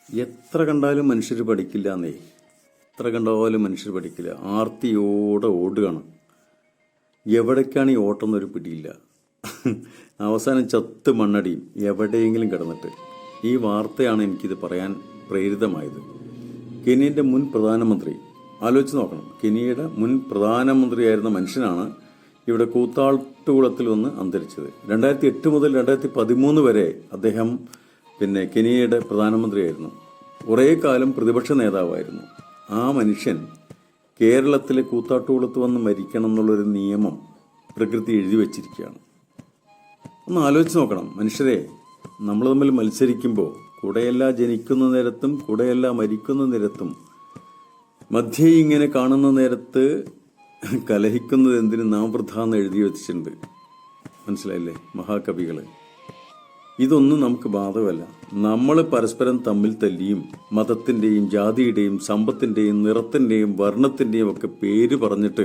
എത്ര കണ്ടാലും മനുഷ്യർ പഠിക്കില്ല എന്നേ. എത്ര കണ്ടാലും മനുഷ്യർ പഠിക്കില്ല. ആർത്തിയോടെ ഓടുകയാണ്. എവിടേക്കാണ് ഈ ഓട്ടം എന്നൊരു പിടിയില്ല. അവസാനം ചത്ത് മണ്ണടിയും എവിടെയെങ്കിലും കിടന്നിട്ട്. ഈ വാർത്തയാണ് എനിക്കിത് പറയാൻ പ്രേരിതമായത്. കെനിയൻ്റെ മുൻ പ്രധാനമന്ത്രി, ആലോചിച്ച് നോക്കണം, കെനിയയുടെ മുൻ പ്രധാനമന്ത്രിയായിരുന്ന മനുഷ്യനാണ് ഇവിടെ കൂത്താട്ടുകുളത്തിൽ വന്ന് അന്തരിച്ചത്. 2008 മുതൽ 2013 വരെ അദ്ദേഹം കെനിയയുടെ പ്രധാനമന്ത്രിയായിരുന്നു. കുറേ കാലം പ്രതിപക്ഷ നേതാവായിരുന്നു. ആ മനുഷ്യൻ കേരളത്തിലെ കൂത്താട്ടുകുളത്ത് വന്ന് മരിക്കണം എന്നുള്ളൊരു നിയമം പ്രകൃതി എഴുതി വച്ചിരിക്കുകയാണ്. ഒന്ന് ആലോചിച്ച് നോക്കണം മനുഷ്യരെ. നമ്മൾ തമ്മിൽ മത്സരിക്കുമ്പോൾ കൂടെയല്ല ജനിക്കുന്ന നേരത്തും കൂടെയല്ല മരിക്കുന്ന നേരത്തും മധ്യേ ഇങ്ങനെ കാണുന്ന നേരത്ത് കലഹിക്കുന്നത് എന്തിന് നാം വൃഥാന്ന് എഴുതി വെച്ചിട്ടുണ്ട്. മനസ്സിലായില്ലേ മഹാകവികള്? ഇതൊന്നും നമുക്ക് ബാധകമല്ല. നമ്മൾ പരസ്പരം തമ്മിൽ തല്ലിയും മതത്തിന്റെയും ജാതിയുടെയും സമ്പത്തിന്റെയും നിറത്തിന്റെയും വർണ്ണത്തിന്റെയും ഒക്കെ പേര് പറഞ്ഞിട്ട്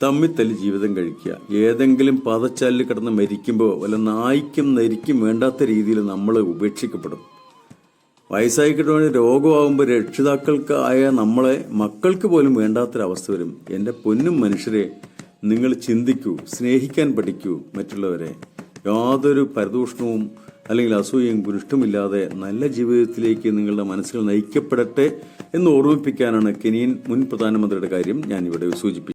തമ്മിൽ തല്ലി ജീവിതം കഴിക്കുക. ഏതെങ്കിലും പദച്ചാലിൽ കിടന്ന് മരിക്കുമ്പോൾ വല്ല നായ്ക്കും നരിക്കും വേണ്ടാത്ത രീതിയിൽ നമ്മൾ ഉപേക്ഷിക്കപ്പെടും. വയസ്സായി കിട്ടുന്ന രോഗമാകുമ്പോൾ രക്ഷിതാക്കൾക്ക് ആയ നമ്മളെ മക്കൾക്ക് പോലും വേണ്ടാത്തൊരവസ്ഥ വരും. എൻ്റെ പൊന്നും മനുഷ്യരെ, നിങ്ങൾ ചിന്തിക്കൂ, സ്നേഹിക്കാൻ പഠിക്കൂ മറ്റുള്ളവരെ. യാതൊരു പരദൂഷണവും അല്ലെങ്കിൽ അസൂയയും കുരുഷ്ടമില്ലാതെ നല്ല ജീവിതത്തിലേക്ക് നിങ്ങളുടെ മനസ്സുകൾ നയിക്കപ്പെടട്ടെ എന്ന് ഓർമ്മിപ്പിക്കാനാണ് കെനിയൻ മുൻ പ്രധാനമന്ത്രിയുടെ കാര്യം ഞാനിവിടെ സൂചിപ്പിച്ചത്.